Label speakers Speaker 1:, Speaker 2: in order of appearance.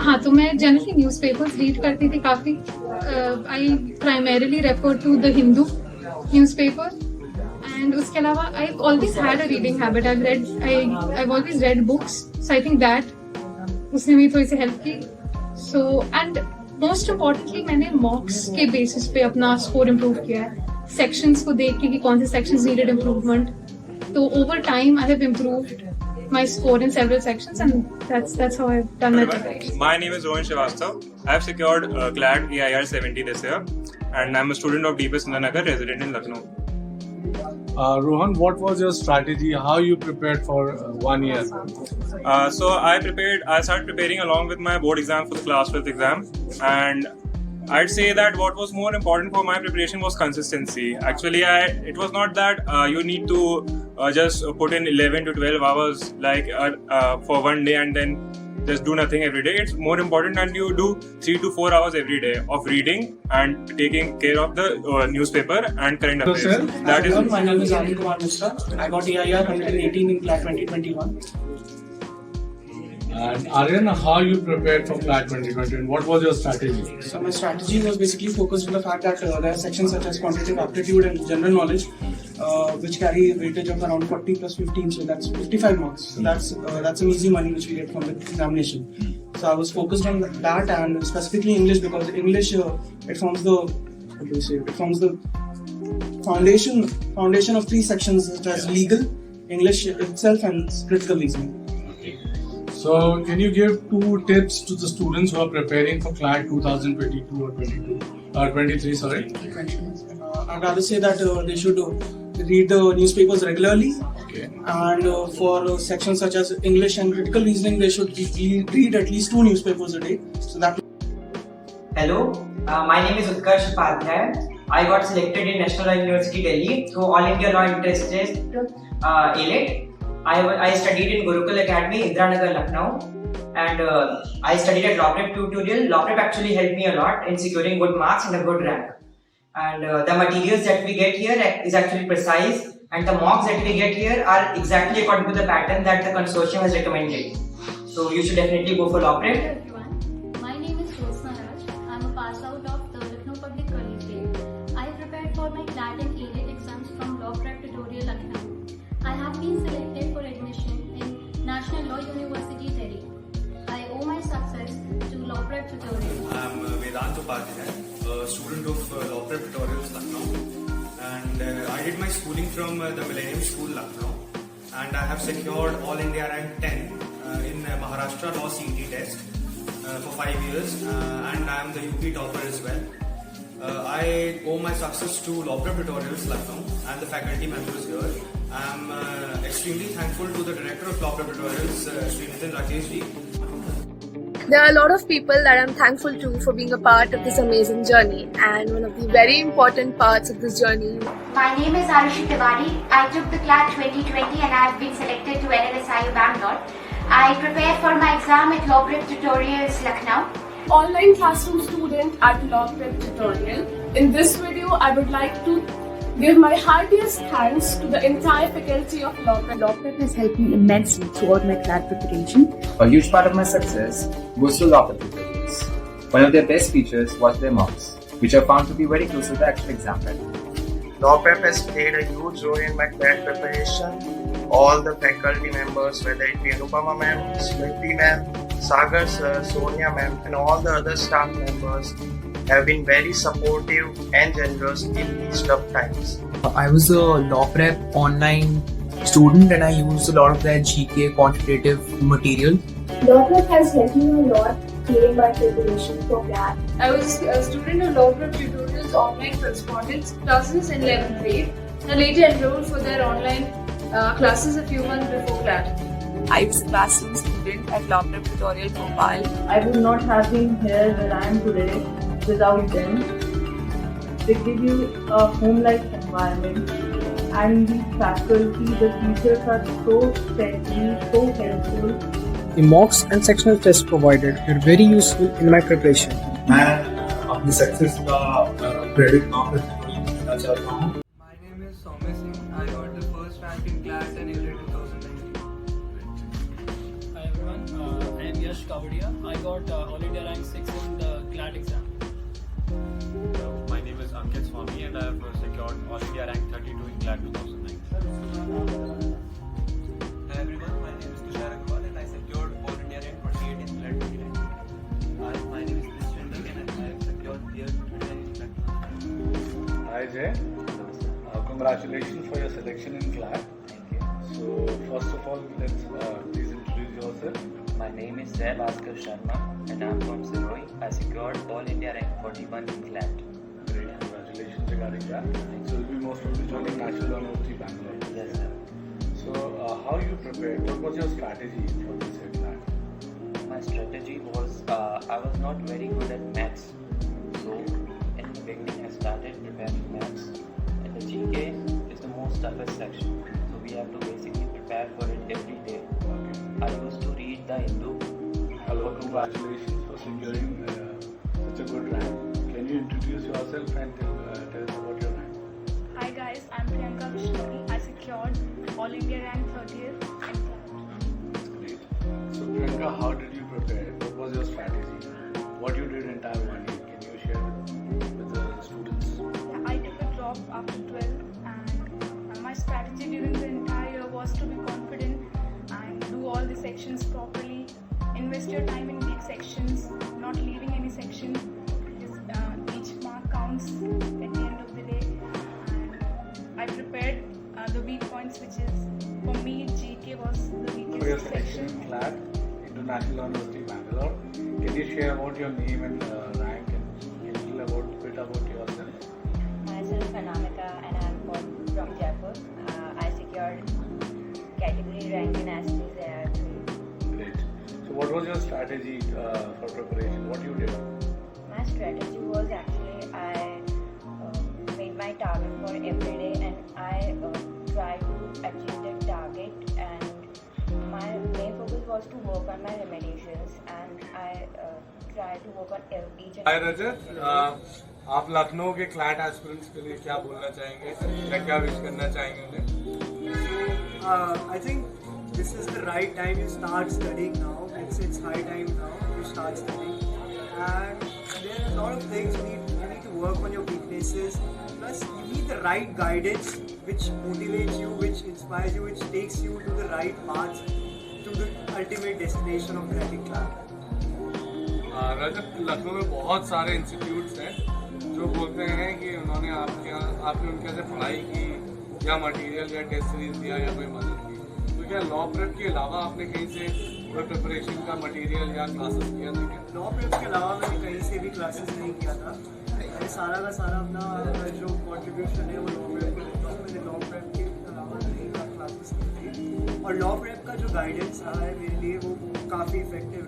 Speaker 1: हाँ, तो मैं जनरली न्यूज़पेपर्स रीड करती थी काफ़ी. I primarily refer to the Hindu newspaper. And उसके अलावा I always had a reading habit. I always read books. So I think that उसने भी थोड़ी सी हेल्प की. सो एंड मोस्ट इम्पॉर्टेंटली मैंने मॉक्स के बेसिस पे अपना स्कोर इम्प्रूव किया है. सेक्शंस को देख के कि कौन से सेक्शंस नीडेड इम्प्रूवमेंट. तो over time I have improved my score in several sections, and that's how I've done my preparation.
Speaker 2: My name is Rohan Srivastav. I have secured Clat AIR 70 this year, and I'm a student of DP Sundanagar, resident in Lucknow.
Speaker 3: Rohan, what was your strategy? How you prepared for 1 year?
Speaker 2: So I started preparing along with my board exam for the class 5th exam, and I'd say that what was more important for my preparation was consistency. Actually, it was not that you need to just put in 11 to 12 hours for one day and then just do nothing every day. It's more important that you do 3 to 4 hours every day of reading and taking care of the newspaper and current affairs.
Speaker 4: That is. My name is Arvind Kumar Mishra. I got AIR 118 in Clat 2021.
Speaker 3: And Aryan, how you prepared for Clat 2020 and what was your strategy?
Speaker 4: So my strategy was basically focused on the fact that there are sections such as quantitative aptitude and general knowledge, which carry a weightage of around 40 plus 15, so that's 55 marks. So that's some easy money which we get from the examination. So I was focused on that, and specifically English, because English it forms the foundation of 3 sections such as legal, English itself, and critical reasoning.
Speaker 3: So, can you give 2 tips to the students who are preparing for Clat 2022 or 23? Sorry.
Speaker 4: I'd rather say that they should read the newspapers regularly.
Speaker 3: Okay.
Speaker 4: And for sections such as English and critical reasoning, they should read at least 2 newspapers a day. So that.
Speaker 5: Hello, my name is Uttar Pradesh. I got selected in National Law University Delhi through All India Law Interest Test ALET. I studied in Gurukul Academy, Indranagar, Lucknow, and I studied at Prep Tutorial. Prep actually helped me a lot in securing good marks and a good rank. And the materials that we get here is actually precise, and the mocks that we get here are exactly according to the pattern that the consortium has recommended. So you should definitely go for Prep.
Speaker 6: Hello everyone, my name is Josna Raj. I'm a pass out of the Lucknow Public College. I prepared for my Clat and ALET exams from Prep Tutorial Lucknow. I have been selected for admission in National Law University Delhi. I owe my success to Prep Tutorial.
Speaker 7: I am Vedant Upadhyay, a student of Prep Tutorials Lucknow, and I did my schooling from the Millennium School Lucknow, and I have secured All India rank 10 in Maharashtra Law CET test for 5 years, and I am the UP topper as well. I owe my success to Prep Tutorials Lucknow and the faculty members here. I am extremely thankful to the director of Prep Tutorials, Srinithan Rajesh ji.
Speaker 8: There are a lot of people that I'm thankful to for being a part of this amazing journey, and one of the very important parts of this journey.
Speaker 9: My name is Arushi Tiwari. I took the Clat 2020 and I have been selected to NLSIU Bangalore. I prepared for my exam at Prep Tutorials Lucknow.
Speaker 10: Online classroom student at Prep Tutorial. In this video, I would like to give my heartiest thanks to the entire faculty of
Speaker 11: Prep has helped me immensely throughout my Clat preparation.
Speaker 12: A huge part of my success goes to Prep Tutorials. One of their best features was their mocks, which I found to be very close to the actual exam pattern.
Speaker 13: Prep has played a huge role in my Clat preparation. All the faculty members, whether it be Anupama ma'am, Smriti ma'am, Sagar sir, Sonia ma'am, and all the other staff members have been very supportive and generous in these tough times.
Speaker 14: I was a Prep online student, and I used a lot of their GK quantitative material.
Speaker 15: Prep has helped me a lot during my preparation for Clat.
Speaker 10: I was a student of Prep Tutorials online correspondence classes in 11th grade, and later enrolled for their online classes a few months before Clat.
Speaker 11: I was a classroom student at Prep Tutorial Bhopal.
Speaker 16: I would not have been here where I am today without them. They give you a home-like environment, and the faculty, the teachers are so friendly, so helpful.
Speaker 17: The mocks and sectional tests provided were very useful in my preparation.
Speaker 18: मैं अपनी success का credit Prep Tutorial देना चाहता हूँ.
Speaker 19: My name is Soumya Singh. I got the first rank in Clat and ALET 2019.
Speaker 20: Hi everyone, I am Yash Kavadia. I got All India rank 6 in the Clat exam.
Speaker 21: My name is Ankit Swami and I have secured All India rank 32 in Clat 2009.
Speaker 22: Hi everyone, my name is Tushar Agarwal and I secured All India rank 28 in Clat 29. Hi, my name is Nishan and I have secured Tier 29 in Clat 29.
Speaker 3: Hi Jay, congratulations for your selection in Clat.
Speaker 23: Thank you.
Speaker 3: So first of all, let's please introduce yourself.
Speaker 23: My name is Zeb Askar Sharma and I am from Siroi. I secured All India rank 41 in Clat.
Speaker 3: Great, congratulations regarding that. So you'll be most probably joining National University Bangalore.
Speaker 23: Yes sir.
Speaker 3: So how you prepared? What was your strategy for this exam?
Speaker 23: My strategy was I was not very good at maths. So in the beginning I started preparing maths. And the GK is the most toughest section. So we have to basically prepare for it every day. I used to read the Hindu.
Speaker 3: Hello, congratulations for securing such a good rank. Can you introduce yourself and tell us about your rank?
Speaker 24: Hi guys, I'm Priyanka Vishnuri. I secured All India rank 30th in Clat.
Speaker 3: That's great. So Priyanka, how did you prepare? What was your strategy? What you did entire 1 year? Can you share with the students?
Speaker 24: I took a drop after 12 and my strategy during the entire year was to be confident and do all the sections properly. Invest your time in weak sections, not leaving any section. Each mark counts at the end of the day. And I prepared the weak points, which is for me GK was the weakest
Speaker 3: For your selection
Speaker 22: section.
Speaker 3: in Clat into National University Bangalore, can you share about your name and rank and can you tell a bit about yourself?
Speaker 25: Myself Anamika and I am from Jaipur. I secured category rank in Asties AR3.
Speaker 3: Great. So what was your strategy for preparation? What you did?
Speaker 25: My strategy was actually I made my target for every day and I tried to achieve that target, and my main focus was to work on my remediations and I tried to work on each and
Speaker 3: Hi Rajat, आप लखनऊ के CLAT aspirants के लिए क्या बोलना चाहेंगे या क्या wish करना चाहेंगे उन्हें?
Speaker 17: I think this is the right time you start studying now. It's high time now you start studying, and there are a lot of things you need to work on your weaknesses. Plus, you need the right guidance, which motivates you, which inspires you, which takes you to the right path, to the ultimate destination of cracking Clat.
Speaker 3: रजत, लखनऊ में बहुत सारे institutes हैं जो बोलते हैं कि उन्होंने आपने उनके से पढ़ाई की या मटेरियल या टेस्ट सीरीज दिया या कोई मदद की, तो क्या लॉ प्रेप के अलावा आपने कहीं से कोई प्रिपरेशन का मटेरियल या क्लासेस किया था क्या?
Speaker 17: लॉ प्रेप के अलावा मैंने कहीं से भी क्लासेस नहीं किया था. मैंने सारा का सारा अपना जो कॉन्ट्रीब्यूशन है वो लॉ प्रेप को देता हूँ. मैंने लॉ प्रेप के अलावा नहीं क्लासेस की थी और लॉ प्रेप का जो गाइडेंस रहा है मेरे लिए वो काफ़ी इफेक्टिव